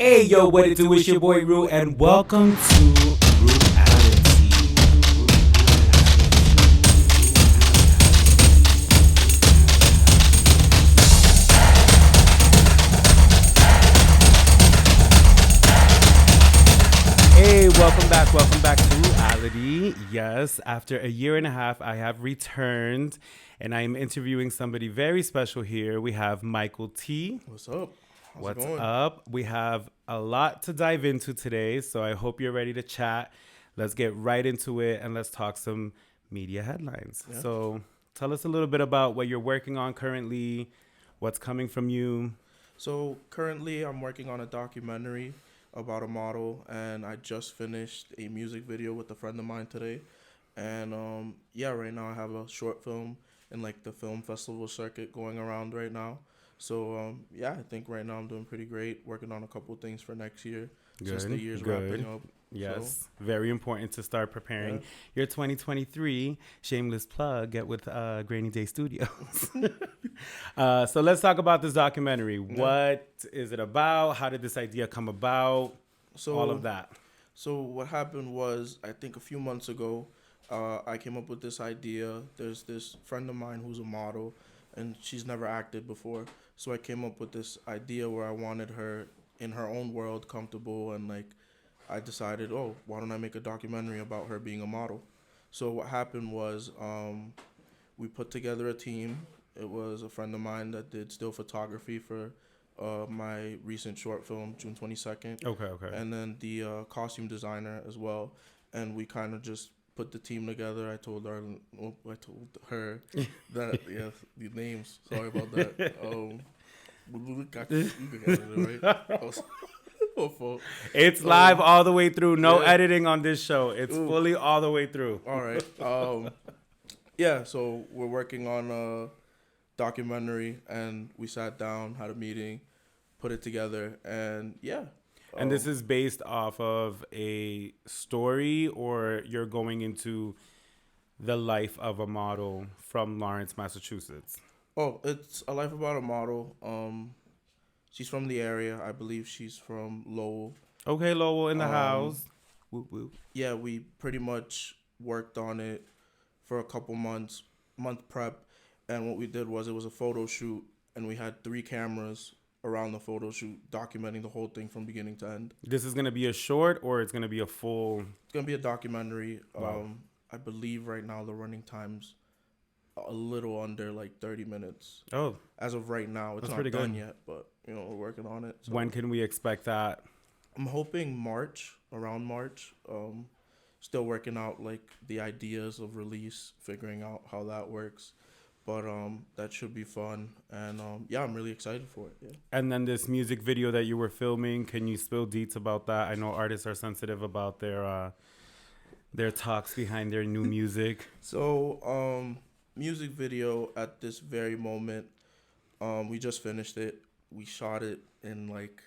Hey yo, what it do? It's your boy Rue, and welcome to RueAlity. Hey, welcome back to RueAlity. Yes, after a year and a half, I have returned, and I am interviewing somebody very special here. We have Michael T. What's up? How's What's it going? up? We have a lot to dive into today, so I hope you're ready to chat. Let's get right into it and let's talk some media headlines. Yeah. So tell us a little bit about what you're working on currently, what's coming from you. So currently I'm working on a documentary about a model, and I just finished a music video with a friend of mine today. And right now I have a short film in like the film festival circuit going around right now. So I think right now I'm doing pretty great, working on a couple things for next year since the year's wrapping up. Yes, very important to start preparing your 2023 shameless plug. Get with Grainy Day Studios. So let's talk about this documentary. What is it about? How did this idea come about? All of that. So what happened was, I think a few months ago, I came up with this idea. There's this friend of mine who's a model, and she's never acted before. So I came up with this idea where I wanted her in her own world, comfortable, and like I decided, why don't I make a documentary about her being a model? So what happened was we put together a team. It was a friend of mine that did still photography for my recent short film, June 22nd. Okay. And then the costume designer as well. And we kind of just put the team together. I told her that, the names. Sorry about that. We got it, right? It's live all the way through. No editing on this show. It's fully all the way through. All right. So we're working on a documentary, and we sat down, had a meeting, put it together, and And this is based off of a story, or you're going into the life of a model from Lawrence, Massachusetts? It's a life about a model. She's from the area. I believe she's from Lowell. Okay, Lowell in the house. Whoop, whoop. Yeah, we pretty much worked on it for a couple month prep. And what we did was, it was a photo shoot, and we had 3 cameras around the photo shoot documenting the whole thing from beginning to end. This is going to be a short, or it's going to be a full? It's going to be a documentary. Wow. I believe right now the running time's a little under like 30 minutes. Oh. As of right now. It's not done yet, but we're working on it. So when can we expect that? I'm hoping around March. Still working out like the ideas of release, figuring out how that works. But that should be fun, and I'm really excited for it. Yeah. And then this music video that you were filming, can you spill deets about that? I know artists are sensitive about their talks behind their new music. So music video at this very moment, we just finished it. We shot it in like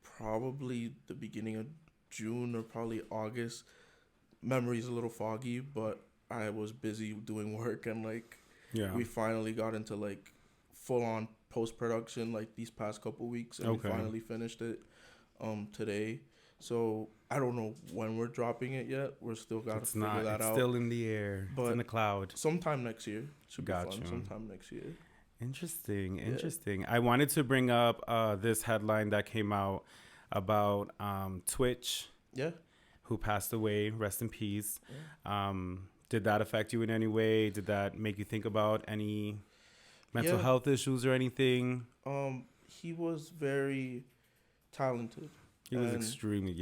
probably the beginning of June or probably August. Memory's a little foggy, but I was busy doing work, and like. Yeah. We finally got into like full-on post-production like these past couple weeks, and we finally finished it today. So I don't know when we're dropping it yet. We're still got to figure that out. It's still in the air. But it's in the cloud. Sometime next year. Should be fun. Sometime next year. Interesting. I wanted to bring up this headline that came out about Twitch. Yeah. Who passed away. Rest in peace. Yeah. Did that affect you in any way? Did that make you think about any mental health issues or anything? He was very talented. He was extremely,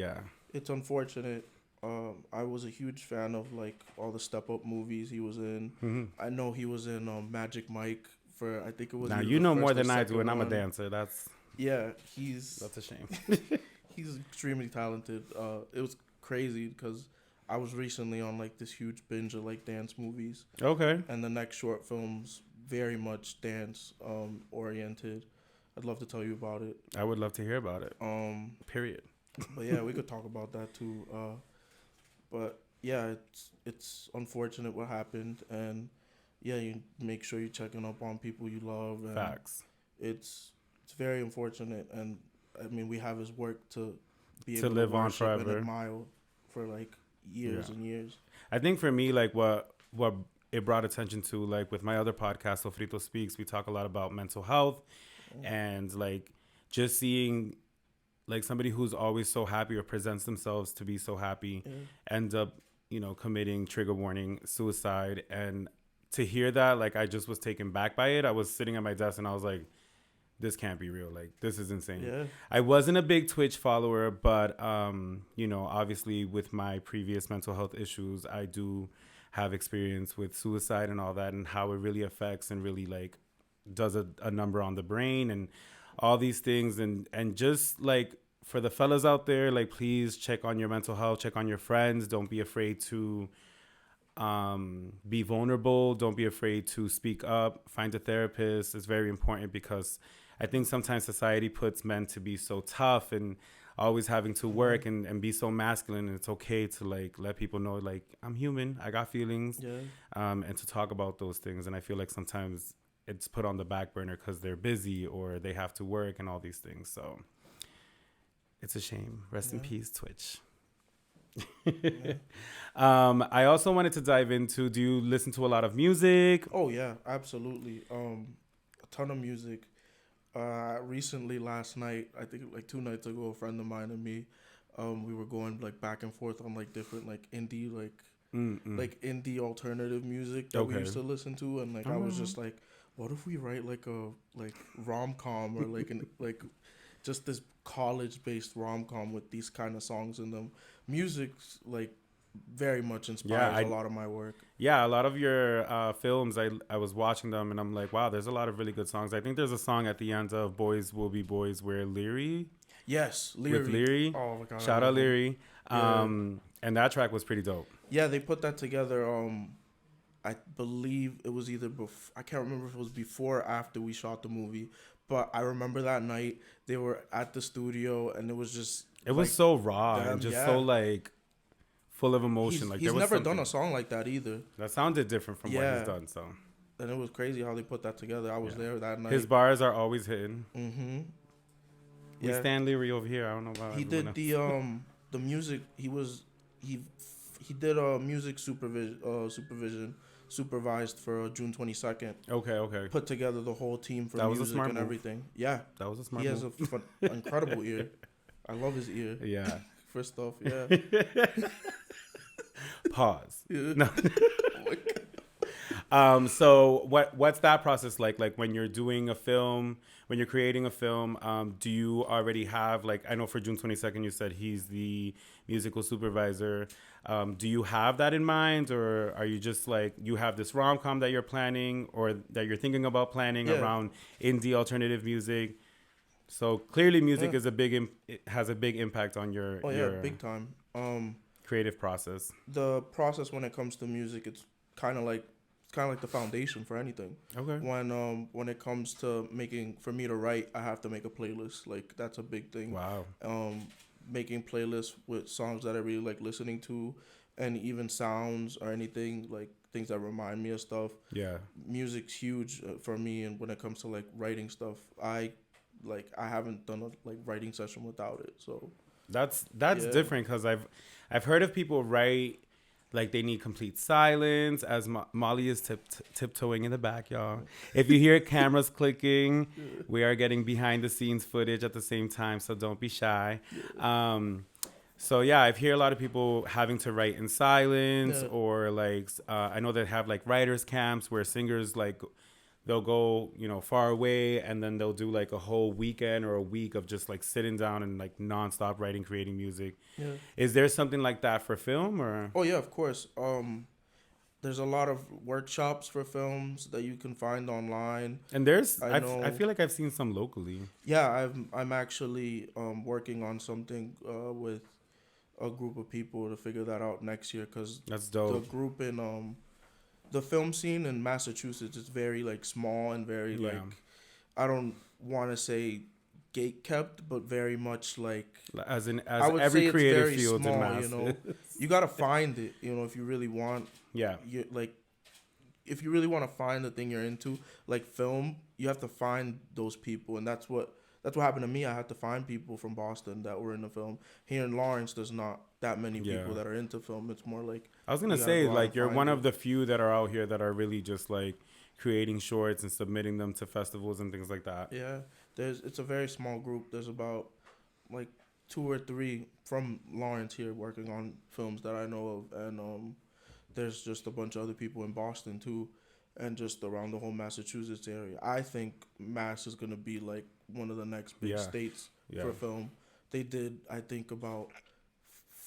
It's unfortunate. I was a huge fan of like all the Step Up movies he was in. Mm-hmm. I know he was in Magic Mike for, I think it was. Now you know more than I do, and I'm a dancer. That's a shame. He's extremely talented. It was crazy because I was recently on like this huge binge of like dance movies. Okay. And the next short film's very much dance oriented. I'd love to tell you about it. I would love to hear about it. Period. But yeah, we could talk about that too. But yeah, it's unfortunate what happened, and you make sure you're checking up on people you love. And facts. It's very unfortunate, and I mean, we have his work to be To able live to on worship and forever. admire for like years and years. I think for me, like what it brought attention to, like with my other podcast, Sofrito Speaks, we talk a lot about mental health and like just seeing like somebody who's always so happy or presents themselves to be so happy ends up, committing, trigger warning, suicide. And to hear that, like I just was taken back by it. I was sitting at my desk and I was like, this can't be real. Like, this is insane. Yeah. I wasn't a big Twitch follower, but, obviously with my previous mental health issues, I do have experience with suicide and all that and how it really affects and really like does a number on the brain and all these things. And just like for the fellas out there, like, please check on your mental health, check on your friends. Don't be afraid to be vulnerable. Don't be afraid to speak up. Find a therapist. It's very important because I think sometimes society puts men to be so tough and always having to work and be so masculine. And it's okay to like let people know like I'm human. I got feelings. And to talk about those things. And I feel like sometimes it's put on the back burner because they're busy or they have to work and all these things. So it's a shame. Rest in peace, Twitch. I also wanted to dive into, do you listen to a lot of music? Oh yeah, absolutely. A ton of music. Recently last night, I think like 2 nights ago, a friend of mine and me, we were going like back and forth on like different like indie like indie alternative music that we used to listen to, and like I was just like, what if we write like a like rom-com or like an like just this college based rom-com with these kind of songs in them. Music's like very much inspires a lot of my work. Yeah, a lot of your films, I was watching them and I'm like, wow, there's a lot of really good songs. I think there's a song at the end of Boys Will Be Boys where Leary. Yes, Leary. With Leary. Oh my god. Shout out Leary. And that track was pretty dope. Yeah, they put that together. I believe it was either I can't remember if it was before or after we shot the movie, but I remember that night they were at the studio and it was just. It was so raw and just so like full of emotion. He's never done a song like that either. That sounded different from what he's done. So. And it was crazy how they put that together. I was there that night. His bars are always hitting. Mm-hmm. We stand Leary over here. I don't know about. He did else. The music. He did music supervision supervised for June 22nd. Okay. Put together the whole team for that music and everything. Yeah, that was a smart. He has an incredible ear. I love his ear. Yeah. First off, yeah. Pause. Yeah. No. Oh my God. So what's that process like? Like when you're doing a film, when you're creating a film, do you already have like, I know for June 22nd, you said he's the musical supervisor. Do you have that in mind, or are you just like, you have this rom-com that you're planning or that you're thinking about planning around indie alternative music? So clearly music is it has a big impact on your big time creative process. The process when it comes to music, it's kind of like the foundation for anything. Okay. When it comes to for me to write, I have to make a playlist. Like that's a big thing. Wow. Making playlists with songs that I really like listening to, and even sounds or anything like things that remind me of stuff. Yeah. Music's huge for me, and when it comes to like writing stuff, I haven't done a writing session without it. So that's different because I've heard of people write. Like they need complete silence as Molly is tiptoeing in the back, y'all. If you hear cameras clicking, we are getting behind the scenes footage at the same time, so don't be shy. So yeah, I've heard a lot of people having to write in silence or like, I know they have like writers camps where singers like, they'll go, far away and then they'll do like a whole weekend or a week of just like sitting down and like nonstop writing, creating music. Yeah. Is there something like that for film or? Oh yeah, of course. There's a lot of workshops for films that you can find online. And I feel like I've seen some locally. Yeah, I'm actually working on something with a group of people to figure that out next year because that's dope. The group in the film scene in Massachusetts is very like small and very like, I don't want to say gate kept, but very much like as every creative field small, in Mass. You gotta find it, if you really want. Yeah. If you really want to find the thing you're into, like film, you have to find those people, and that's what that's what happened to me. I had to find people from Boston that were in the film. Here in Lawrence, there's not that many people that are into film. It's more like I was gonna you gotta say go out like and you're find one it. of the few that are out here that are really just like creating shorts and submitting them to festivals and things like that. Yeah, it's a very small group. There's about like 2 or 3 from Lawrence here working on films that I know of, and there's just a bunch of other people in Boston too, and just around the whole Massachusetts area. I think Mass is gonna be like one of the next big states for film. They did, I think, about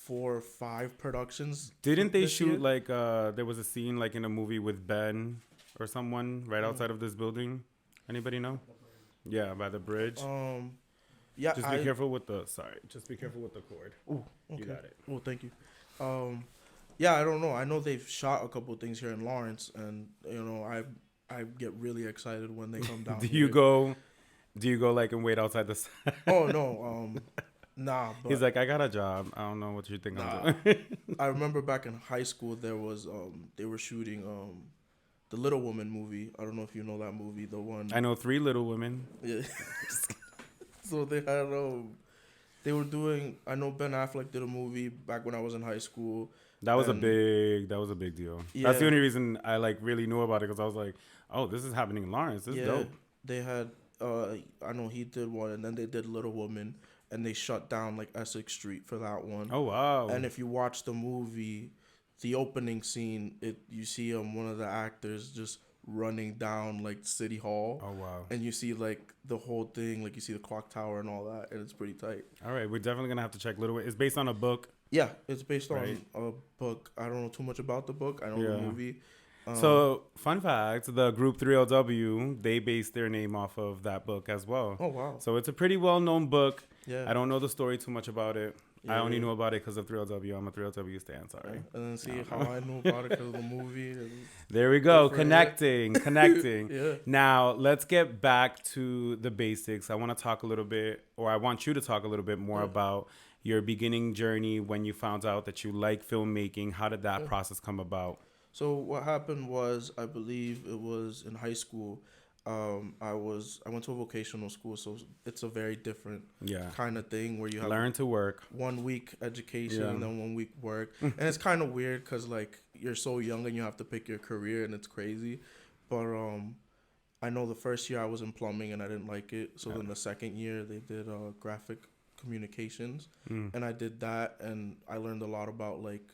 4 or 5 productions. Didn't they this shoot year. like there was a scene like in a movie with Ben or someone right outside of this building? Anybody know? Yeah, by the bridge. Yeah, Just be careful with the just be careful with the cord. Oh, okay. You got it. Oh, thank you. Yeah, I don't know. I know they've shot a couple of things here in Lawrence, and I get really excited when they come down. Do you go like and wait outside the? Oh no, nah. But He's like, I got a job. I don't know what you think nah. I'm doing. I remember back in high school there was they were shooting the Little Woman movie. I don't know if you know that movie. The one. I know 3 Little Women. Yeah. So they had they were doing. I know Ben Affleck did a movie back when I was in high school. That was a big deal. Yeah. That's the only reason I like really knew about it, because I was like, oh, this is happening in Lawrence. This is dope. They had I know he did one, and then they did Little Woman, and they shut down like Essex Street for that one. Oh wow! And if you watch the movie, the opening scene, you see one of the actors just running down like City Hall. Oh wow! And you see like the whole thing, like you see the clock tower and all that, and it's pretty tight. All right, we're definitely gonna have to check Little. It's based on a book. Yeah, it's based on a book. I don't know too much about the book. I know the movie. So, fun fact, the group 3LW, they based their name off of that book as well. Oh, wow. So, it's a pretty well-known book. Yeah. I don't know the story too much about it. Yeah, I only know about it because of 3LW. I'm a 3LW stan, sorry. Yeah. And then see how I knew about it because of the movie. There we go, connecting. Yeah. Now, let's get back to the basics. I want to talk a little bit, or I want you to talk a little bit more about your beginning journey when you found out that you like filmmaking. How did that process come about? So what happened was, I believe it was in high school. I went to a vocational school, so it's a very different kind of thing where you have learn to work 1 week education and then 1 week work, and it's kind of weird because like you're so young and you have to pick your career, and it's crazy. But I know the first year I was in plumbing and I didn't like it, so then the second year they did graphic communications, and I did that, and I learned a lot about like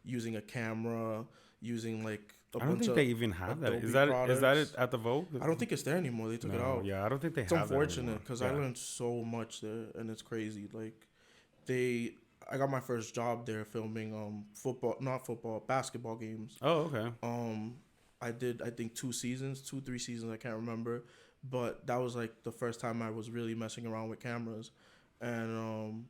using a camera, using like I don't think they even have that. Is that it at the Vogue? I don't think it's there anymore. They took it out. Yeah, I don't think they it's have that. It's unfortunate because I learned so much there, and it's crazy. Like I got my first job there filming basketball games. Oh, okay. I did, I think 2 seasons, 3 seasons, I can't remember, but that was like the first time I was really messing around with cameras, and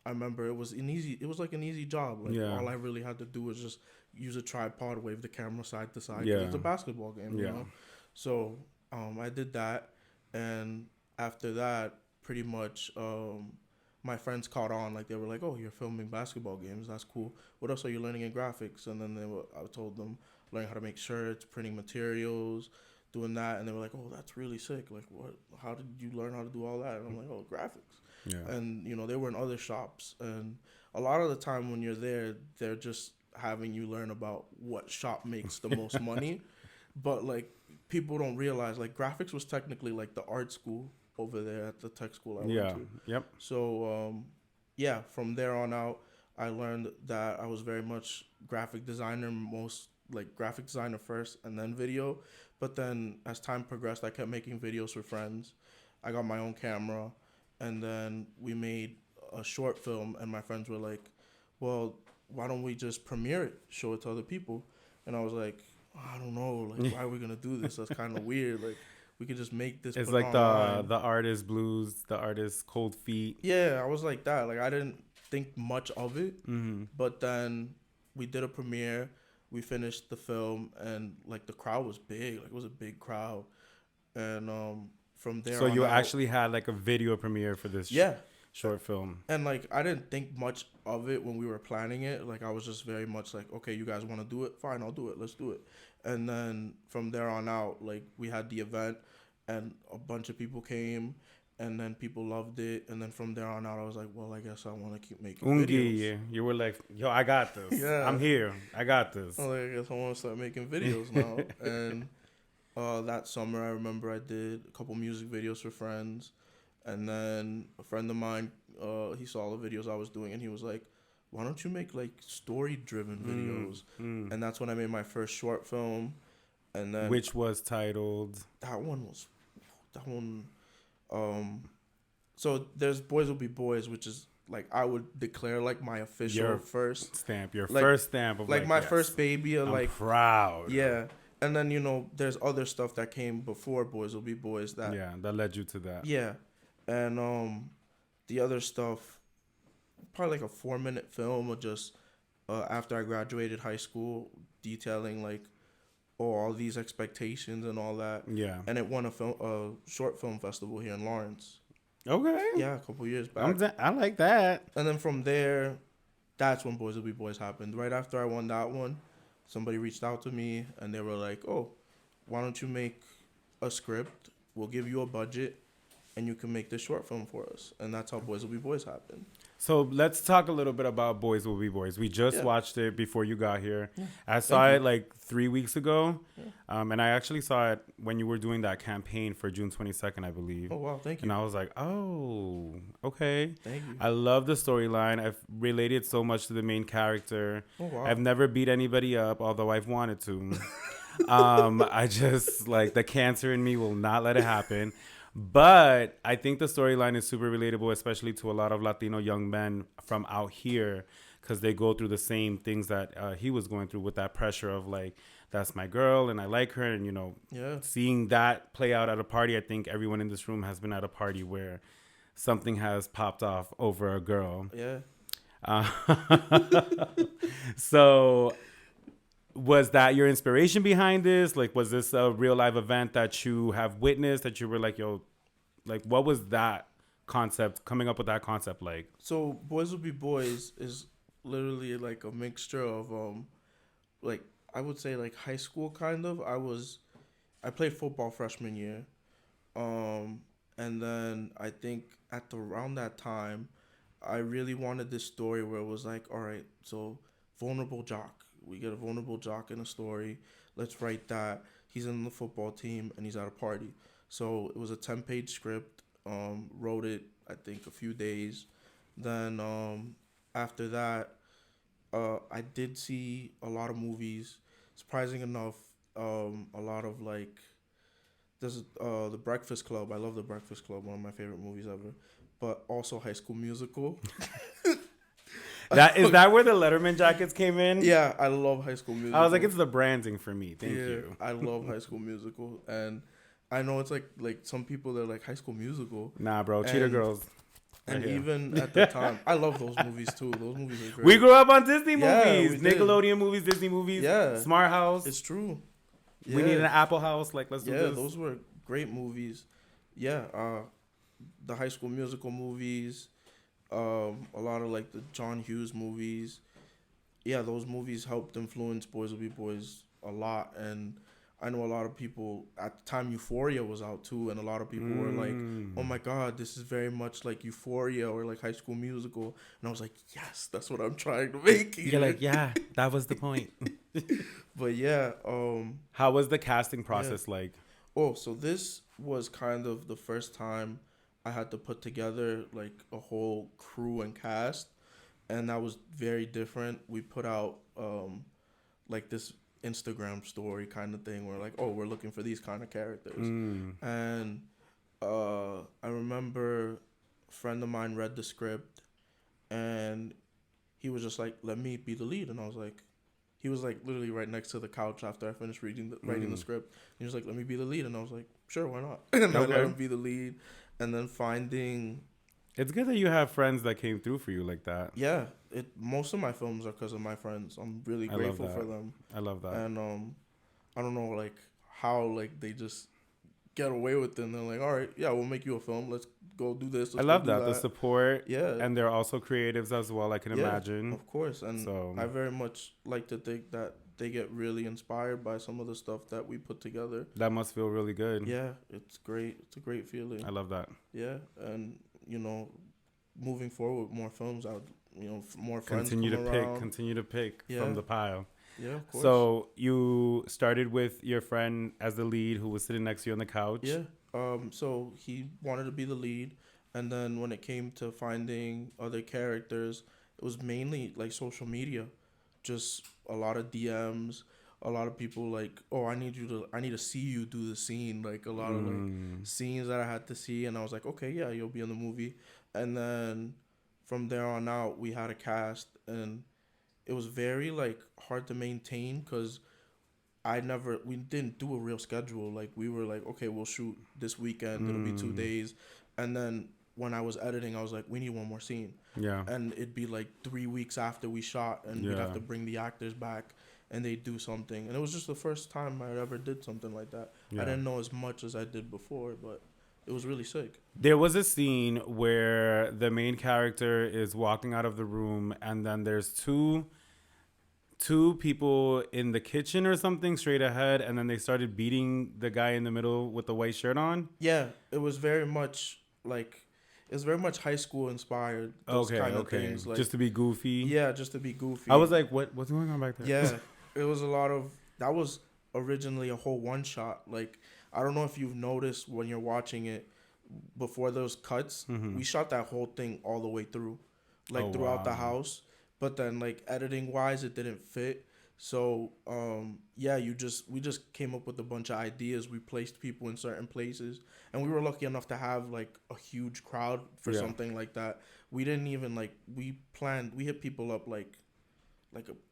I remember it was like an easy job. Like all I really had to do was just use a tripod, wave the camera side to side. It's a basketball game, you know. So I did that, and after that, pretty much my friends caught on. Like they were like, "Oh, you're filming basketball games. That's cool. What else are you learning in graphics?" And then I told them learning how to make shirts, printing materials, doing that, and they were like, "Oh, that's really sick. Like, what? How did you learn how to do all that?" And I'm like, "Oh, graphics." Yeah. And they were in other shops, and a lot of the time when you're there, they're just having you learn about what shop makes the most money, but like people don't realize like graphics was technically like the art school over there at the tech school I went to. Yep. So from there on out, I learned that I was very much graphic designer, graphic designer first and then video. But then as time progressed, I kept making videos for friends. I got my own camera, and then we made a short film, and my friends were like, well, why don't we just premiere it, show it to other people? And I was like, I don't know, like, why are we going to do this? That's kind of weird. Like, we could just make this. It's like the artist blues, the artist cold feet. Yeah, I was like that. Like, I didn't think much of it. But then we did a premiere. We finished the film, and like the crowd was big. Like, it was a big crowd. And from there, so you actually had like a video premiere for this short film. And like I didn't think much of it when we were planning it. Like, I was just very much like, okay, you guys want to do it? Fine, I'll do it. Let's do it. And then from there on out, like we had the event, and a bunch of people came, and then people loved it, and then from there on out, I was like, well, I guess I want to keep making Ungi, videos. you were like, yo, I got this. Yeah. I'm here. I got this. I was like, I guess I want to start making videos now. And that summer, I remember I did a couple music videos for friends, and then a friend of mine, he saw the videos I was doing, and he was like, why don't you make like story-driven videos? And that's when I made my first short film. And then which was titled that one. So there's Boys Will Be Boys, which is like I would declare like my official your first stamp, your like, first stamp of like my yes, first baby. Of, I'm like proud. Yeah, and then there's other stuff that came before Boys Will Be Boys that that led you to that. Yeah, and the other stuff, probably like a 4-minute film of just after I graduated high school, detailing like all these expectations and all that. Yeah. And it won a short film festival here in Lawrence. Okay. Yeah, a couple years back. I like that. And then from there, that's when Boys Will Be Boys happened. Right after I won that one, somebody reached out to me and they were like, oh, why don't you make a script? We'll give you a budget and you can make this short film for us. And that's how Boys Will Be Boys happened. So let's talk a little bit about Boys Will Be Boys. We just watched it before you got here. Yeah. I saw it like 3 weeks ago. Yeah. And I actually saw it when you were doing that campaign for June 22nd, I believe. Oh, wow. Thank you. And I was like, oh, okay. Thank you. I love the storyline. I've related so much to the main character. Oh, wow. I've never beat anybody up, although I've wanted to. I just, like, the cancer in me will not let it happen. But I think the storyline is super relatable, especially to a lot of Latino young men from out here, because they go through the same things that he was going through with that pressure of like, that's my girl and I like her. And, seeing that play out at a party, I think everyone in this room has been at a party where something has popped off over a girl. Yeah. So was that your inspiration behind this? Like, was this a real live event that you have witnessed that you were like, yo, like, what was that concept, coming up with that concept like? So Boys Will Be Boys is literally like a mixture of, like, I would say like high school kind of. I played football freshman year. And then I think around that time, I really wanted this story where it was like, all right, so vulnerable jock. We get a vulnerable jock in a story. Let's write that. He's in the football team and he's at a party. So it was a 10-page script. Wrote it, I think, a few days. Then after that, I did see a lot of movies. Surprising enough, a lot of like, there's The Breakfast Club. I love The Breakfast Club, one of my favorite movies ever. But also High School Musical. Is that where the Letterman jackets came in? Yeah, I love High School Musical. I was like, it's the branding for me. Thank you. I love High School Musical, and I know it's like some people that are like High School Musical. Nah, bro, Cheetah Girls. And even at the time, I love those movies too. Those movies are great. We grew up on Disney Yeah, movies, Nickelodeon movies, Disney movies. Yeah, Smart House. It's true. Yeah. We need an Apple House. Like, let's do this. Yeah, those were great movies. Yeah, the High School Musical movies. A lot of like the John Hughes movies. Yeah, those movies helped influence Boys Will Be Boys a lot. And I know a lot of people at the time Euphoria was out too, and a lot of people were like, oh my God, this is very much like Euphoria or like High School Musical. And I was like, yes, that's what I'm trying to make here. You're like, yeah, that was the point. But yeah. How was the casting process like? Oh, so this was kind of the first time I had to put together like a whole crew and cast, and that was very different. We put out like this Instagram story kind of thing where like, oh, we're looking for these kind of characters. And I remember a friend of mine read the script and he was just like, let me be the lead. And I was like, he was like literally right next to the couch after I finished writing the script. He was like, let me be the lead. And I was like, sure, why not? And I let him be the lead. And then finding... It's good that you have friends that came through for you like that. Yeah. Most of my films are because of my friends. I'm really grateful for them. I love that. And I don't know like how like they just get away with it. And they're like, all right, yeah, we'll make you a film. Let's go do this. I Let's love go do that. The support. Yeah. And they're also creatives as well, I can imagine. Of course. And so I very much like to think that they get really inspired by some of the stuff that we put together. That must feel really good. Yeah, it's great. It's a great feeling. I love that. Yeah, and you know, moving forward with more films, I would, you know, more friends Continue to pick Yeah. from the pile. Yeah, of course. So you started with your friend as the lead who was sitting next to you on the couch. Yeah. So he wanted to be the lead, and then when it came to finding other characters, it was mainly like social media, just a lot of DMs, a lot of people like, oh, I need to see you do the scene, like a lot of like scenes that I had to see, and I was like, okay, yeah, you'll be in the movie, and then from there on out, we had a cast, and it was very like hard to maintain because we didn't do a real schedule. Like we were like, okay, we'll shoot this weekend. It'll be 2 days. And then when I was editing, I was like, we need one more scene. Yeah. And it'd be like 3 weeks after we shot and we'd have to bring the actors back and they'd do something. And it was just the first time I ever did something like that. Yeah. I didn't know as much as I did before, but it was really sick. There was a scene where the main character is walking out of the room and then there's two people in the kitchen or something straight ahead, and then they started beating the guy in the middle with the white shirt on. Yeah, it was very much high school inspired. Those kind of things, like, just to be goofy. Yeah, just to be goofy. I was like, what's going on back there? Yeah, it was a lot of that. Was originally a whole one shot. Like, I don't know if you've noticed when you're watching it before those cuts, we shot that whole thing all the way through, like throughout the house. But then, like, editing wise, it didn't fit. So, we just came up with a bunch of ideas. We placed people in certain places, and we were lucky enough to have like a huge crowd for something like that. We didn't even we hit people up like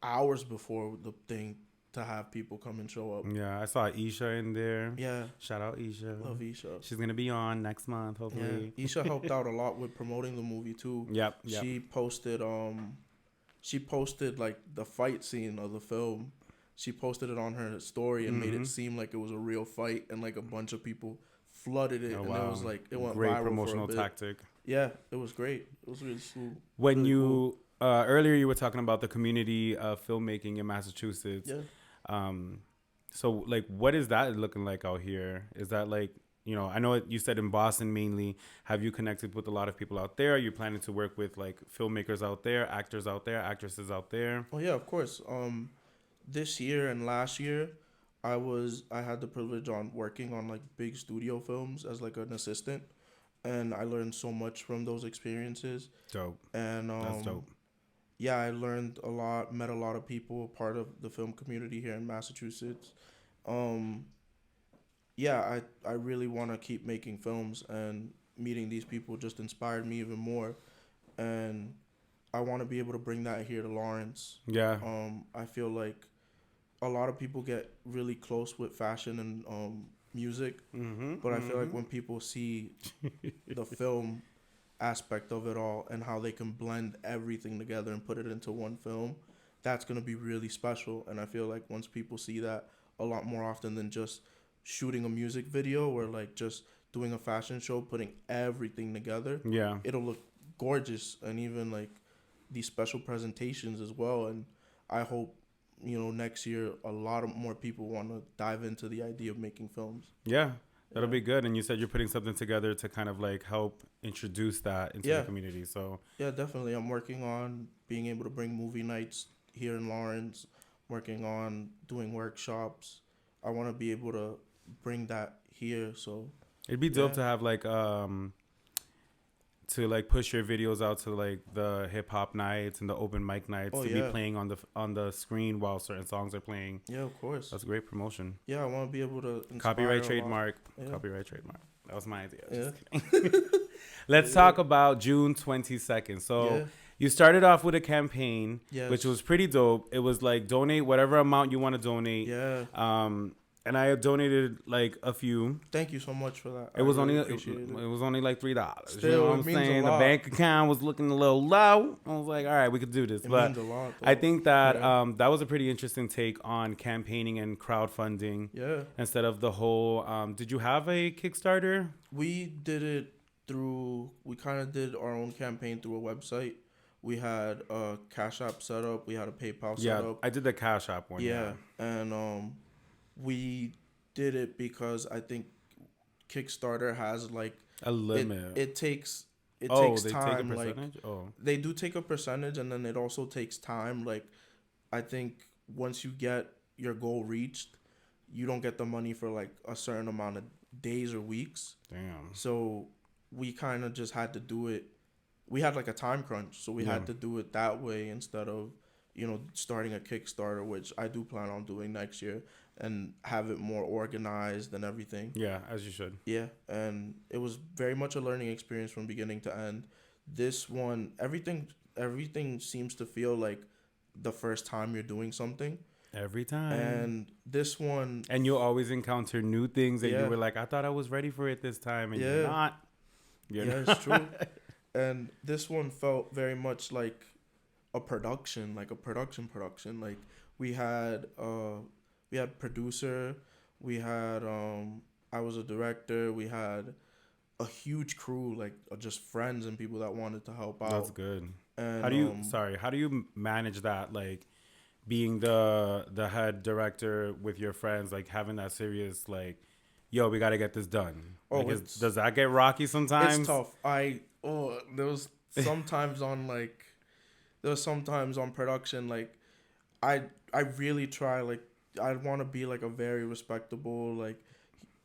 hours before the thing to have people come and show up. Yeah, I saw Isha in there. Yeah. Shout out Isha. Love Isha. She's going to be on next month, hopefully. Yeah. Isha helped out a lot with promoting the movie too. Yep. She posted like the fight scene of the film. She posted it on her story and made it seem like it was a real fight, and like a bunch of people flooded it, and it was like it went great viral promotional for a bit. tactic. Yeah, it was great. It was really cool. When really you earlier you were talking about the community of filmmaking in Massachusetts. Yeah. So like, what is that looking like out here? Is that like, you know, I know you said in Boston mainly. Have you connected with a lot of people out there? Are you planning to work with like filmmakers out there, actors out there, actresses out there? Oh yeah, of course. This year and last year, I had the privilege on working on like big studio films as like an assistant, and I learned so much from those experiences. Dope. And that's dope. Yeah, I learned a lot, met a lot of people, part of the film community here in Massachusetts. Yeah, I really want to keep making films, and meeting these people just inspired me even more. And I want to be able to bring that here to Lawrence. Yeah. I feel like a lot of people get really close with fashion and music, but I feel like when people see the film aspect of it all and how they can blend everything together and put it into one film, that's going to be really special. And I feel like once people see that a lot more often than just shooting a music video or like just doing a fashion show, putting everything together, it'll look gorgeous. And even like these special presentations as well. And I hope, you know, next year a lot of more people want to dive into the idea of making films. Yeah, that'll be good. And you said you're putting something together to kind of like help introduce that into the community. So yeah, definitely. I'm working on being able to bring movie nights here in Lawrence, working on doing workshops. I want to be able to bring that here. So it'd be dope to have like to like push your videos out to like the hip hop nights and the open mic nights be playing on the screen while certain songs are playing. Yeah, of course. That's great promotion. Yeah, I want to be able to copyright trademark. Copyright trademark. That was my idea. Yeah. Just kidding. Let's talk about June 22nd. So you started off with a campaign, which was pretty dope. It was like donate whatever amount you want to donate. Yeah. and I donated like a few. Thank you so much for that. It was really only appreciate it it. was only like $3. You know Still, what it I'm means a saying? The lot. bank account was looking a little low. I was like, all right, we could do this. It But means a lot, I though. think that Yeah. that was a pretty interesting take on campaigning and crowdfunding Yeah. instead of the whole. Did you have a Kickstarter? We did it through. We kind of did our own campaign through a website. We had a Cash App set up. We had a PayPal set Yeah, up. I did the Cash App one. Yeah, and we did it because I think Kickstarter has like A limit. it takes Oh, takes they take a time. Like percentage? Oh. they do take a percentage, and then it also takes time. Like I think once you get your goal reached, you don't get the money for like a certain amount of days or weeks. Damn. So we kind of just had to do it. We had like a time crunch, so we Yeah. had to do it that way instead of, starting a Kickstarter, which I do plan on doing next year, and have it more organized and everything. Yeah, as you should. Yeah, and it was very much a learning experience from beginning to end. This one, everything seems to feel like the first time you're doing something. Every time. And this one, And you'll always encounter new things and Yeah. you were like, I thought I was ready for it this time. And Yeah. you're not. You're yeah, not. it's true. And this one felt very much like a production, Like we had producer, we had I was a director, we had a huge crew, like just friends and people that wanted to help out. That's good. And how do you manage that? Like being the head director with your friends, like having that serious, like, yo, we got to get this done. Oh, Like, does that get rocky sometimes? It's tough. There was sometimes on production, like I really try, like I want to be like a very respectable like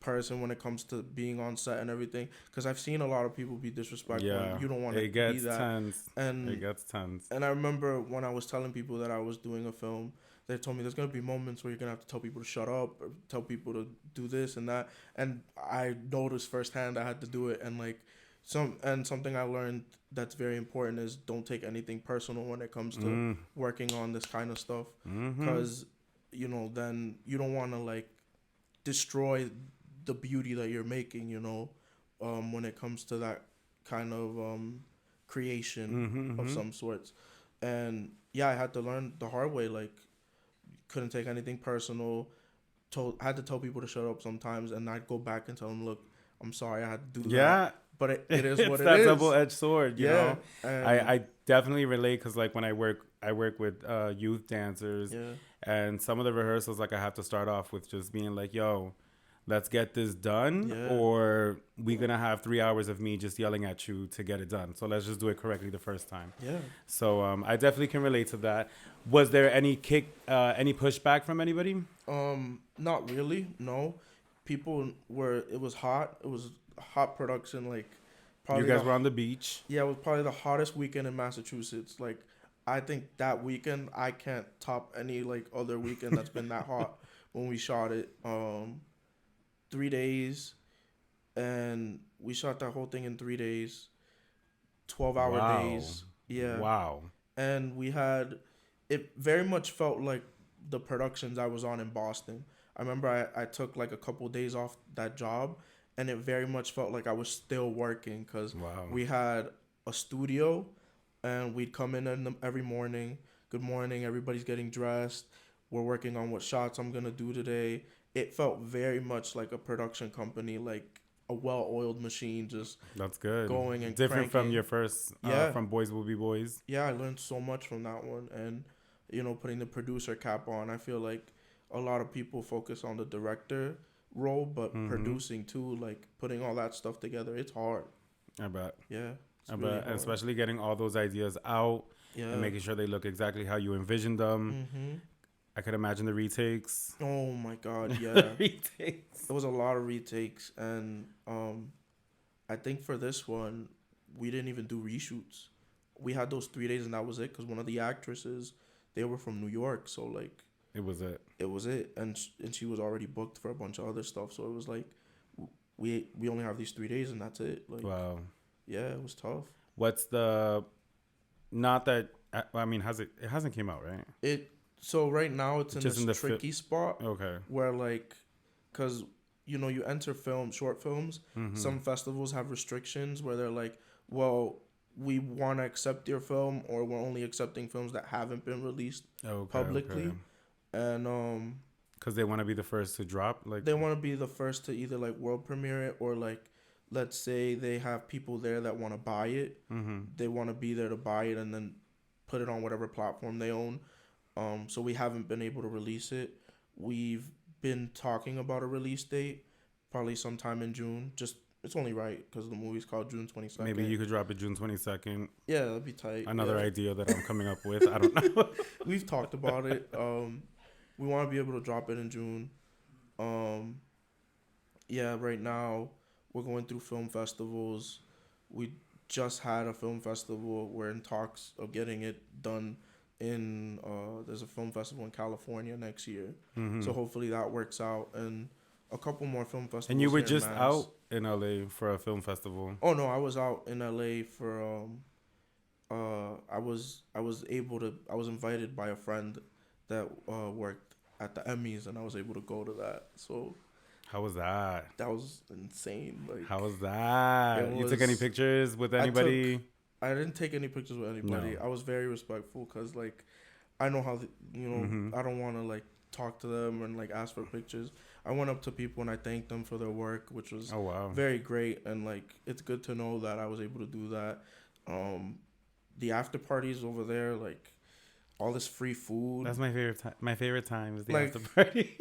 person when it comes to being on set and everything, because I've seen a lot of people be disrespectful. Yeah, And you don't want to it be gets that. tense. And It gets tense. And I remember when I was telling people that I was doing a film, they told me there's gonna be moments where you're gonna have to tell people to shut up or tell people to do this and that. And I noticed firsthand I had to do it. And like something I learned that's very important is don't take anything personal when it comes to working on this kind of stuff, because then you don't want to like destroy the beauty that you're making. When it comes to that kind of creation of some sorts. And yeah, I had to learn the hard way. Like, couldn't take anything personal. Had to tell people to shut up sometimes, and I'd go back and tell them, "Look, I'm sorry, I had to do that." Yeah, but it is what it is. That double-edged sword, you know. And I definitely relate because like when I work with youth dancers, yeah, and some of the rehearsals, like I have to start off with just being like, "Yo, let's get this done, or we're gonna have 3 hours of me just yelling at you to get it done. So let's just do it correctly the first time." Yeah. So I definitely can relate to that. Was there any any pushback from anybody? Not really. No, people were. It was hot. It was a hot production. Like, probably You guys were on the beach. Yeah, it was probably the hottest weekend in Massachusetts. Like, I think that weekend I can't top any like other weekend that's been that hot when we shot it. 3 days, and we shot that whole thing in 3 days, 12-hour days. Yeah. Wow. And it very much felt like the productions I was on in Boston. I remember I took like a couple of days off that job, and it very much felt like I was still working, because we had a studio, and we'd come in every morning. Good morning, everybody's getting dressed. We're working on what shots I'm going to do today. It felt very much like a production company, like a well-oiled machine, just that's good. Going and different cranking. from your first, from Boys Will Be Boys. Yeah, I learned so much from that one, and putting the producer cap on, I feel like a lot of people focus on the director role, but producing too, like putting all that stuff together, it's hard. I bet. Yeah, I bet, especially getting all those ideas out and making sure they look exactly how you envisioned them. I could imagine the retakes. Oh my God, yeah. Retakes. There was a lot of retakes, and I think for this one, we didn't even do reshoots. We had those 3 days, and that was it, because one of the actresses, they were from New York, so like it was it, and she was already booked for a bunch of other stuff, so it was like we only have these 3 days, and that's it. Like, wow. Yeah, it was tough. What's the? Not that I mean, it hasn't came out, right? So right now it's in this tricky spot. Okay. Where like because you enter short films. Mm-hmm. Some festivals have restrictions where they're like, well, we want to accept your film, or we're only accepting films that haven't been released publicly. And because they want to be the first to drop, like they want to be the first to either like world premiere it, or like, let's say they have people there that want to buy it. mm-hmm. They want to be there to buy it and then put it on whatever platform they own. So we haven't been able to release it. We've been talking about a release date, probably sometime in June. It's only right because the movie's called June 22nd. Maybe you could drop it June 22nd. Yeah, that'd be tight. Another idea that I'm coming up with. I don't know. We've talked about it. We want to be able to drop it in June. Yeah, right now we're going through film festivals. We just had a film festival. We're in talks of getting it done in there's a film festival in California next year. Mm-hmm. So hopefully that works out, and a couple more film festivals. And you were here in just Mass. out in LA for a film festival. Oh no, I was out in LA for I was invited by a friend that worked at the Emmys, and I was able to go to that. So how was that? that was insane. Like, How was that? You took any pictures with I anybody? I didn't take any pictures with anybody. No. I was very respectful because, like, I know how, Mhm. I don't want to, like, talk to them and, like, ask for pictures. I went up to people and I thanked them for their work, which was Oh wow. very great. And, like, it's good to know that I was able to do that. The after parties over there, like, all this free food. That's my favorite time. My favorite time is the Like, after party.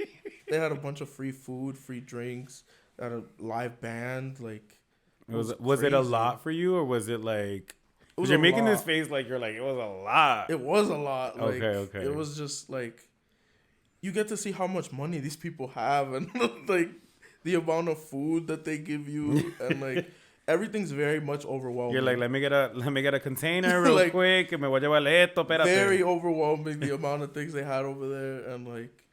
They had a bunch of free food, free drinks, they had a live band. Like, was it a crazy. lot for you, or was it like? It was You're a making lot. this face like you're like it was a lot. It was a lot. Like, Okay. It was just like, you get to see how much money these people have, and like the amount of food that they give you, and like everything's very much overwhelming. You're like, let me get a container real Like, quick. Me voy a llevar esto, espérate. very overwhelming, the amount of things they had over there. And like,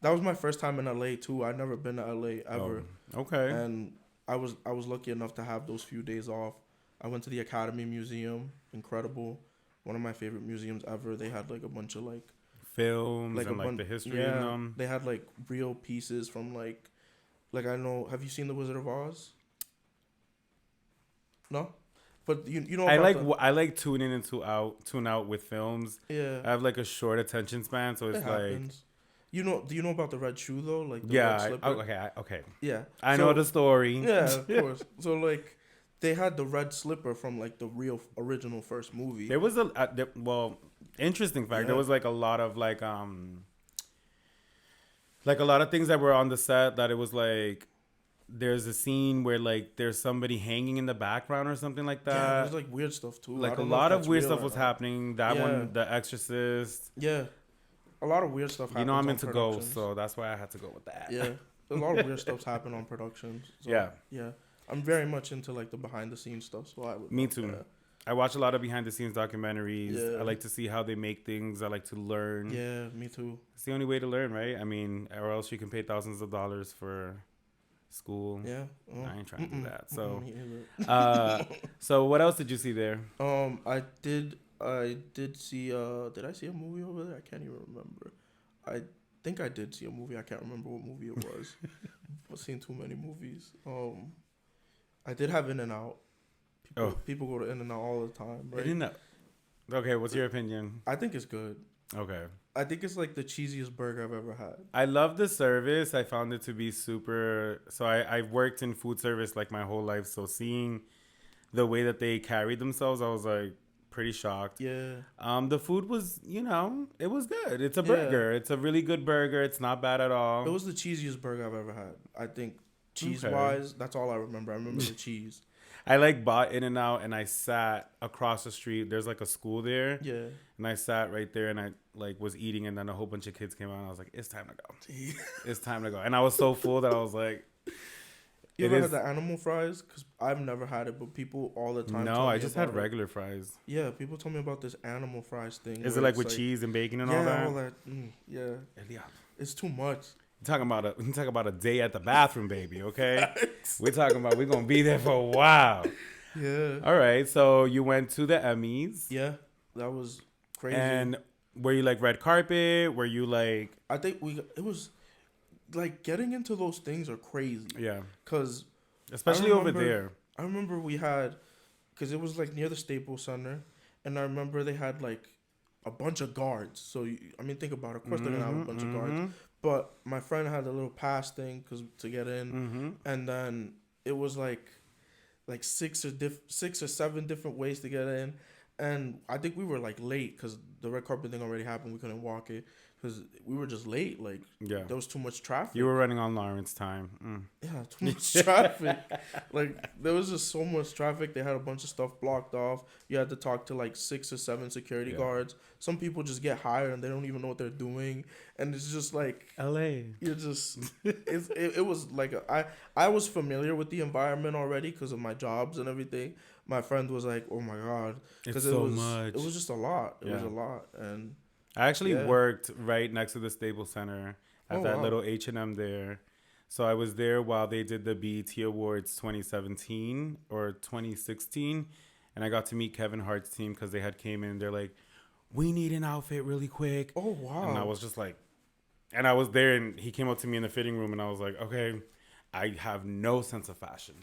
that was my first time in LA too. I'd never been to LA ever. Oh, okay. And I was lucky enough to have those few days off. I went to the Academy Museum, incredible, one of my favorite museums ever. They had like a bunch of like Films like and like the history in them. They had like real pieces from like I know. Have you seen The Wizard of Oz? No, but you know. I like tuning in and tune out with films. Yeah, I have like a short attention span, so it's it like. happens. Do you know about the red shoe though? Like the red Yeah. slipper? Okay. Yeah. I know the story. Yeah, of course. So like, they had the red slipper from like the real original first movie. There was interesting fact. Yeah. There was like a lot of like a lot of things that were on the set that it was like there's a scene where like there's somebody hanging in the background or something like Yeah, that. there's like weird stuff too. Like I a don't know lot if of that's weird real stuff or was not. happening. That Yeah. one, The Exorcist. Yeah, a lot of weird stuff. You know I'm happens into on ghosts, productions. so that's why I had to go with that. Yeah, a lot of weird stuff's happened on productions. So, Yeah. yeah. I'm very much into like the behind the scenes stuff. So I would. Me love too. that. I watch a lot of behind the scenes documentaries. Yeah. I like to see how they make things. I like to learn. Yeah, me too. It's the only way to learn, right? I mean, or else you can pay thousands of dollars for school. Yeah. I ain't trying to do that. So, Me either. so what else did you see there? I did see did I see a movie over there? I can't even remember. I think I did see a movie. I can't remember what movie it was. I've seen too many movies. I did have In-N-Out. People go to In-N-Out all the time, right? In-N-Out. Okay, what's your opinion? I think it's good. Okay. I think it's like the cheesiest burger I've ever had. I love the service. I found it to be super. So I've worked in food service like my whole life. So seeing the way that they carried themselves, I was like pretty shocked. Yeah. The food was, it was good. It's a burger. It's a really good burger. It's not bad at all. It was the cheesiest burger I've ever had. I think cheese-wise, that's all I remember. I remember the cheese. I like bought In-N-Out and I sat across the street. There's like a school there. Yeah. And I sat right there and I like was eating and then a whole bunch of kids came out and I was like, it's time to go. It's time to go. And I was so full that I was like, You ever had the animal fries? Because I've never had it, but people all the time. No, I just had regular fries. Yeah, people told me about this animal fries thing. Is it like with cheese and bacon and all that? Yeah, all that. Yeah. It's too much. You're talking about a day at the bathroom, baby, okay? We're gonna be there for a while. Yeah. All right, so you went to the Emmys. Yeah, that was crazy. And were you like red carpet? Were you like... I think like getting into those things are crazy. Yeah. Cause Especially over there. I remember we had, cause it was like near the Staples Center, and I remember they had like a bunch of guards. So I mean, think about it. Of course, they're gonna have a bunch of guards. But my friend had a little pass thing to get in, and then it was like six or seven different ways to get in, and I think we were like late because the red carpet thing already happened. We couldn't walk it because we were just late. Like there was too much traffic. You were running on Lawrence time. Yeah, too much traffic. Like there was just so much traffic. They had a bunch of stuff blocked off. You had to talk to like 6 or 7 security guards. Some people just get hired and they don't even know what they're doing, and it's just like LA. You're just it was like I was familiar with the environment already because of my jobs and everything. My friend was like, "Oh my god," because it was just a lot. It was a lot, and I actually worked right next to the Staples Center at that little H&M there. So I was there while they did the BET Awards 2017 or 2016, and I got to meet Kevin Hart's team because they had came in. They're like, "We need an outfit really quick." Oh wow! And I was just like, and I was there, and he came up to me in the fitting room, and I was like, "Okay, I have no sense of fashion,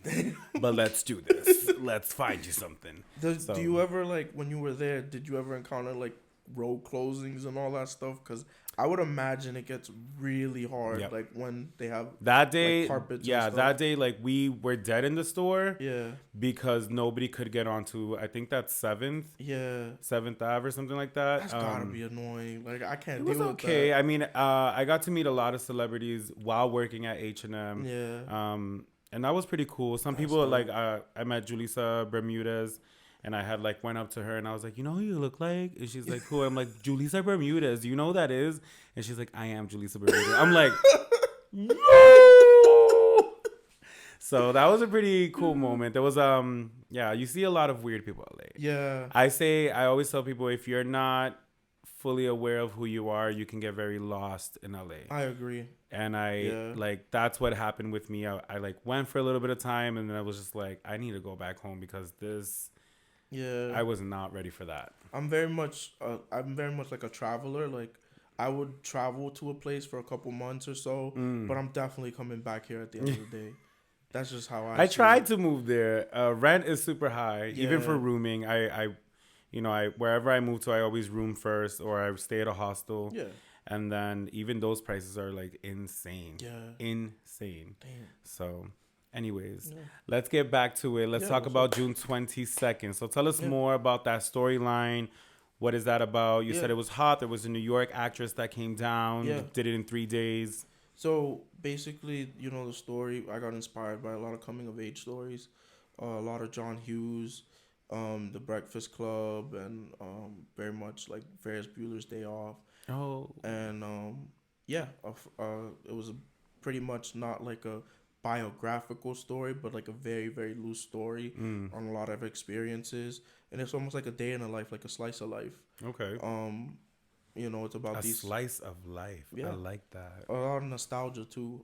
but let's do this. Let's find you something." Do you ever, like, when you were there, did you ever encounter, like, road closings and all that stuff? Because I would imagine it gets really hard, like, when they have that day, like, carpets yeah, and stuff. that day, like, we were dead in the store, because nobody could get onto, I think that's 7th Ave or something like that. That's gotta be annoying. Like, I can't deal with that. It was okay. I mean, I got to meet a lot of celebrities while working at H&M. And that was pretty cool. Some people, like, I met Julissa Bermudez, and I had, like, went up to her, and I was like, "You know who you look like?" And she's like, "Who?" I'm like, "Julissa Bermudez. Do you know who that is?" And she's like, "I am Julissa Bermudez." I'm like, "No!" So that was a pretty cool moment. There was, you see a lot of weird people in LA. Yeah. I always tell people, if you're not fully aware of who you are, you can get very lost in LA. I agree. And like, that's what happened with me. I like went for a little bit of time, and then I was just like, I need to go back home because I was not ready for that. I'm very much like a traveler. Like, I would travel to a place for a couple months or so, but I'm definitely coming back here at the end of the day. That's just how I tried to move there. Rent is super high, even for rooming. I wherever I move to, I always room first, or I stay at a hostel. Yeah. And then even those prices are like insane. Yeah. Insane. Damn. So, anyways, let's get back to it. Let's talk about June 22nd. So tell us more about that storyline. What is that about? You said it was hot. There was a New York actress that came down. Did it in 3 days. So basically, the story, I got inspired by a lot of coming of age stories, a lot of John Hughes, The Breakfast Club, and very much like Ferris Bueller's Day Off. Oh. And it was pretty much not like a biographical story, but like a very, very loose story on a lot of experiences. And it's almost like a day in a life, like a slice of life. Okay. It's about a slice of life. Yeah. I like that. A lot of nostalgia too.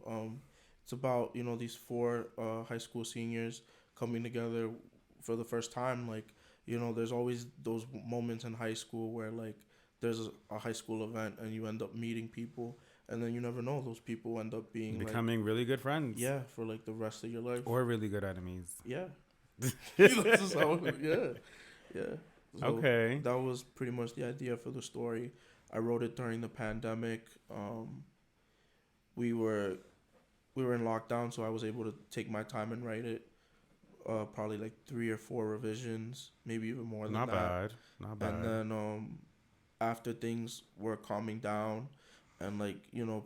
It's about, these 4 high school seniors coming together for the first time. Like, there's always those moments in high school where like there's a high school event and you end up meeting people, and then you never know, those people end up becoming really good friends. Yeah, for like the rest of your life. Or really good enemies. Yeah. Yeah. So okay. That was pretty much the idea for the story. I wrote it during the pandemic. We were in lockdown, so I was able to take my time and write it. Probably like 3 or 4 revisions, maybe even more than that. Not bad. And then after things were calming down, and like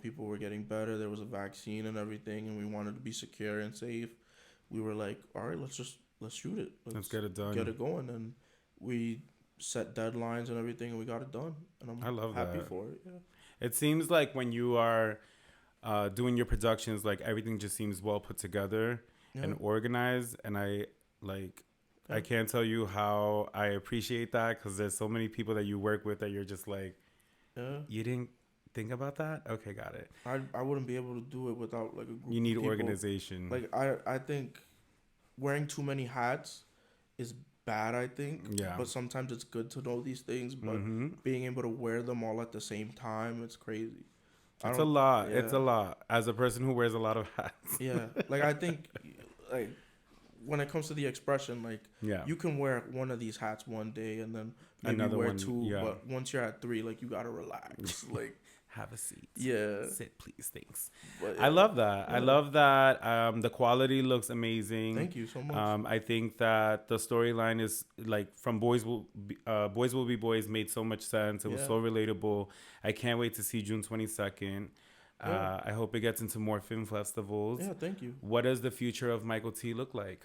people were getting better, there was a vaccine and everything, and we wanted to be secure and safe. We were like, all right, let's shoot it. Let's get it done. Get it going, and we set deadlines and everything, and we got it done. And I love happy that. For it. Yeah. It seems like when you are doing your productions, like everything just seems well put together and organized, and I can't tell you how I appreciate that, because there's so many people that you work with that you're just like, you didn't think about that? Okay, got it. I wouldn't be able to do it without like a group. You need of people. organization. Like I think wearing too many hats is bad, I think. Yeah. But sometimes it's good to know these things, but being able to wear them all at the same time, it's crazy. I It's a don't. lot. It's Yeah. a lot. As a person who wears a lot of hats. Yeah. Like I think, like when it comes to the expression, like Yeah. you can wear one of these hats one day and then maybe Another wear one. two, Yeah. but once you're at three, like you gotta relax. Like Have a seat. yeah. Sit, please. Thanks. But I yeah. love that. I Yeah. love that. The quality looks amazing. Thank you so much. I think that the storyline is like from Boys Will Be Boys made so much sense. It was Yeah. so relatable. I can't wait to see June 22nd. Yeah. I hope it gets into more film festivals. Yeah. Thank you. What does the future of Michael T look like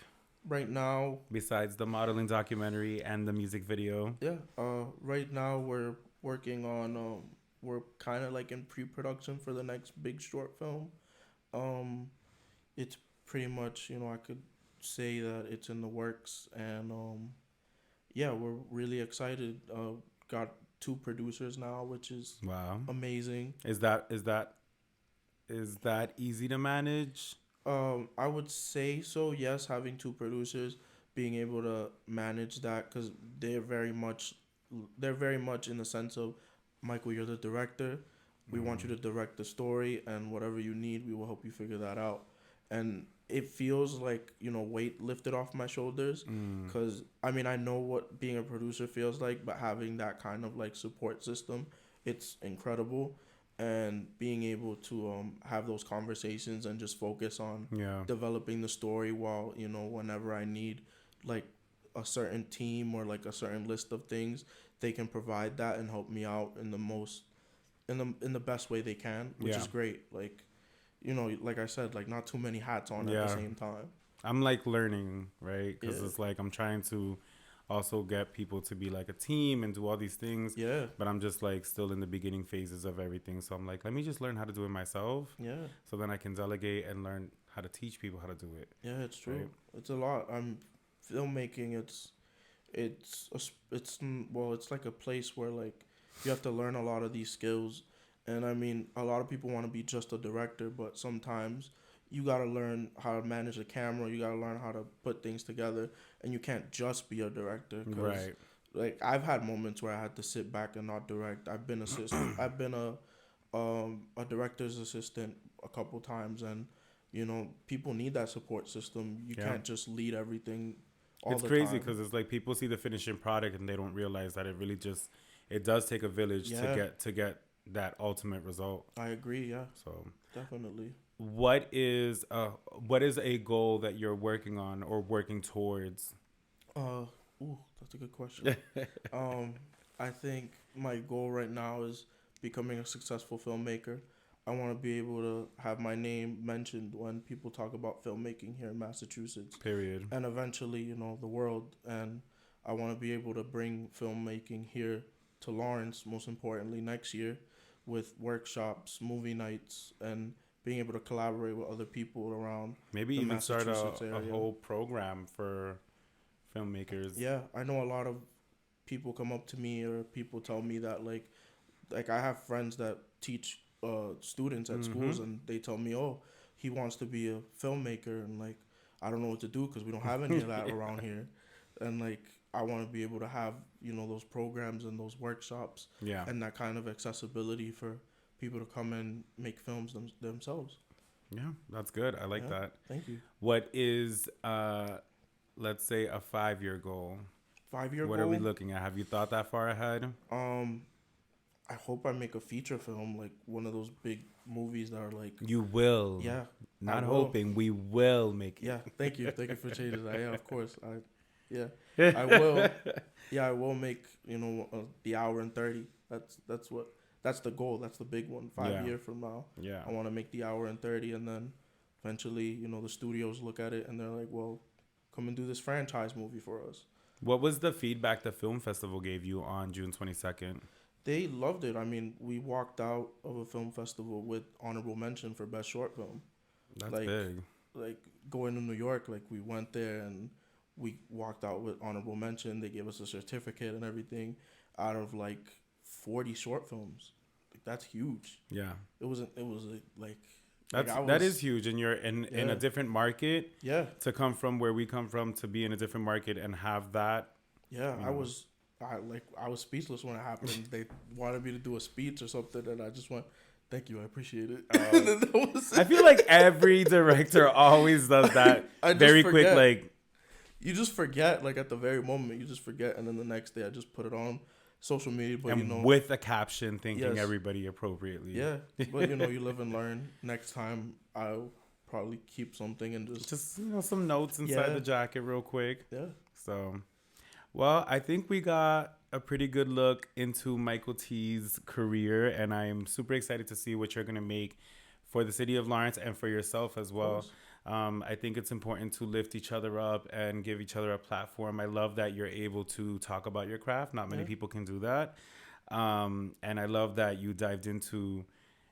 Right now, besides the modeling documentary and the music video? yeah. Right now we're working on. We're kind of like in pre-production for the next big short film. Um, it's pretty much, I could say that it's in the works, and yeah, we're really excited. Got two producers now, which is Wow. amazing. Is that easy to manage? I would say so. Yes, having two producers, being able to manage that, because they're very much in the sense of, Michael, you're the director. We want you to direct the story, and whatever you need, we will help you figure that out. And it feels like, weight lifted off my shoulders, because I mean, I know what being a producer feels like, but having that kind of like support system, it's incredible. And being able to have those conversations and just focus on Yeah. developing the story, while whenever I need like a certain team or like a certain list of things, they can provide that and help me out in the most in the best way they can, which is great. Like, like I said, like not too many hats on at the same time. I'm like learning, right? Because Yeah. it's like I'm trying to also get people to be like a team and do all these things. Yeah. But I'm just like still in the beginning phases of everything. So I'm like, let me just learn how to do it myself. Yeah. So then I can delegate and learn how to teach people how to do it. Yeah, it's true. Right. It's a lot. Filmmaking. It's like a place where like you have to learn a lot of these skills. And I mean, a lot of people want to be just a director, but sometimes you got to learn how to manage a camera. You got to learn how to put things together, and you can't just be a director. Right. Like I've had moments where I had to sit back and not direct. I've been assistant. I've been a director's assistant a couple times, and people need that support system. You can't just lead everything all It's the crazy time. because it's like people see the finishing product and they don't realize that it does take a village to get that ultimate result. I agree. Yeah, So definitely. what is a goal that you're working on or working towards? That's a good question. I think my goal right now is becoming a successful filmmaker. I want to be able to have my name mentioned when people talk about filmmaking here in Massachusetts, Period. and eventually, the world. And I want to be able to bring filmmaking here to Lawrence, most importantly, next year, with workshops, movie nights, and being able to collaborate with other people around Maybe the even start Massachusetts a area. whole program for filmmakers. Yeah, I know a lot of people come up to me, or people tell me that like I have friends that teach students at schools, and they tell me, oh, he wants to be a filmmaker, and like I don't know what to do because we don't have any of that around here. And like I want to be able to have those programs and those workshops, Yeah. and that kind of accessibility for people to come and make films themselves. Yeah, that's good. I like Yeah, that. thank you. What is let's say a 5-year goal? 5-year What goal. are we looking at? Have you thought that far ahead? I hope I make a feature film, like one of those big movies that are like. You will. Yeah. Not I will. hoping. We will make it. Yeah, thank you for changing that. Yeah, of course. I will. Yeah, I will make the hour and 30. That's the goal. That's the big one. 5 years from now, Yeah. I want to make the hour and 30, and then eventually, the studios look at it and they're like, well, come and do this franchise movie for us. What was the feedback the film festival gave you on June 22nd? They loved it. I mean, we walked out of a film festival with honorable mention for best short film. That's Like, big. Like going to New York, like we went there and we walked out with honorable mention. They gave us a certificate and everything out of like 40 short films. Like that's huge. Yeah. It was like That is huge, and you're in a different market. Yeah. To come from where we come from, to be in a different market and have that. Yeah, I was speechless when it happened. They wanted me to do a speech or something, and I just went, Thank you, I appreciate it. I feel like every director always does that. Very quick, like you just forget, like at the very moment, you just forget, and then the next day I just put it on social media. But and with a caption, thanking everybody appropriately. Yeah, but you live and learn. Next time I'll probably keep something and just some notes inside the jacket real quick. Yeah. So, well, I think we got a pretty good look into Michael T's career, and I'm super excited to see what you're gonna make for the city of Lawrence and for yourself as well. I think it's important to lift each other up and give each other a platform. I love that you're able to talk about your craft. Not many people can do that. And I love that you dived into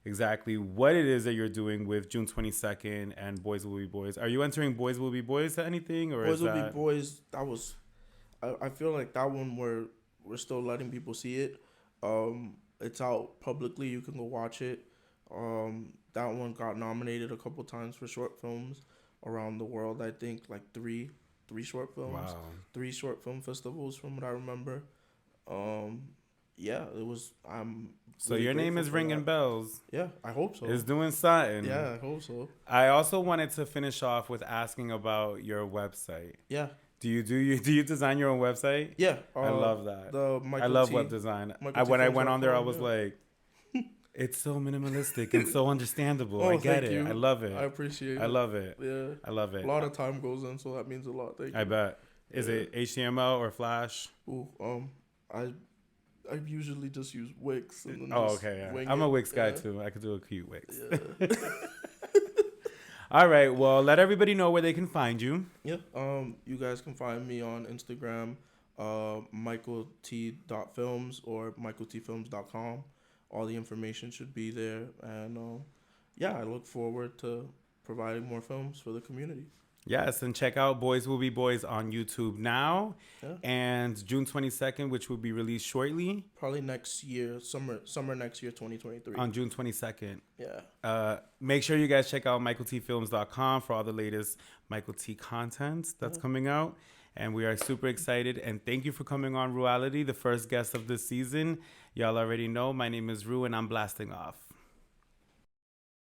exactly what it is that you're doing with June 22nd and Boys Will Be Boys. Are you entering Boys Will Be Boys to anything? Or Boys Will Be Boys, that was... I feel like that one we're still letting people see it. It's out publicly. You can go watch it. That one got nominated a couple times for short films around the world. I think like three short films. Wow. 3 short film festivals from what I remember. Yeah, it was. So your name is ringing bells. Yeah, I hope so. It's doing something. Yeah, I hope so. I also wanted to finish off with asking about your website. Yeah. Do you design your own website? Yeah. I love that. I love web design. When I went on there, I was like, it's so minimalistic and so understandable. I get it. You. I love it. I appreciate it. I love it. Yeah. I love it. A lot of time goes in, so that means a lot. Thank you. I bet. Is it HTML or Flash? Ooh, I usually just use Wix. And then okay. Yeah. I'm a Wix guy too. I could do a cute Wix. Yeah. All right. Well, let everybody know where they can find you. Yep. You guys can find me on Instagram, michaelt.films or michaeltfilms.com. All the information should be there. And I look forward to providing more films for the community. Yes, and check out Boys Will Be Boys on YouTube now. Yeah. And June 22nd, which will be released shortly. Probably next year, summer next year, 2023. On June 22nd. Yeah. Make sure you guys check out michaeltfilms.com for all the latest Michael T content that's coming out. And we are super excited. And thank you for coming on RueAlity, the first guest of this season. Y'all already know my name is Rue, and I'm blasting off.